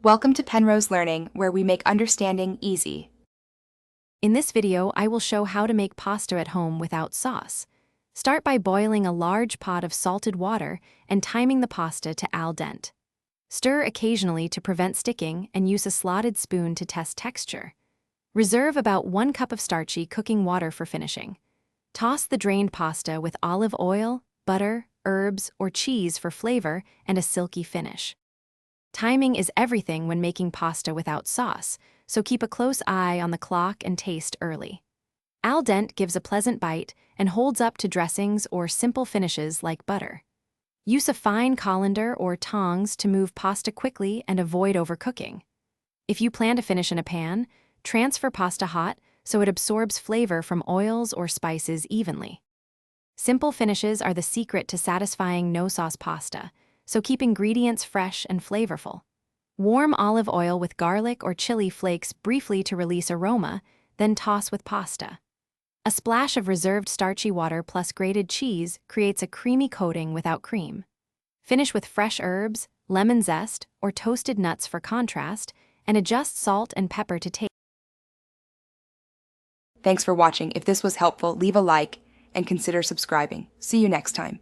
Welcome to Penrose Learning, where we make understanding easy. In this video, I will show how to make pasta at home without sauce. Start by boiling a large pot of salted water and timing the pasta to al dente. Stir occasionally to prevent sticking and use a slotted spoon to test texture. Reserve about 1 cup of starchy cooking water for finishing. Toss the drained pasta with olive oil, butter, herbs, or cheese for flavor and a silky finish. Timing is everything when making pasta without sauce, so keep a close eye on the clock and taste early. Al dente gives a pleasant bite and holds up to dressings or simple finishes like butter. Use a fine colander or tongs to move pasta quickly and avoid overcooking. If you plan to finish in a pan, transfer pasta hot so it absorbs flavor from oils or spices evenly. Simple finishes are the secret to satisfying no-sauce pasta, so keep ingredients fresh and flavorful. Warm olive oil with garlic or chili flakes briefly to release aroma, then toss with pasta. A splash of reserved starchy water plus grated cheese creates a creamy coating without cream. Finish with fresh herbs, lemon zest, or toasted nuts for contrast, and adjust salt and pepper to taste. Thanks for watching. If this was helpful, leave a like and consider subscribing. See you next time.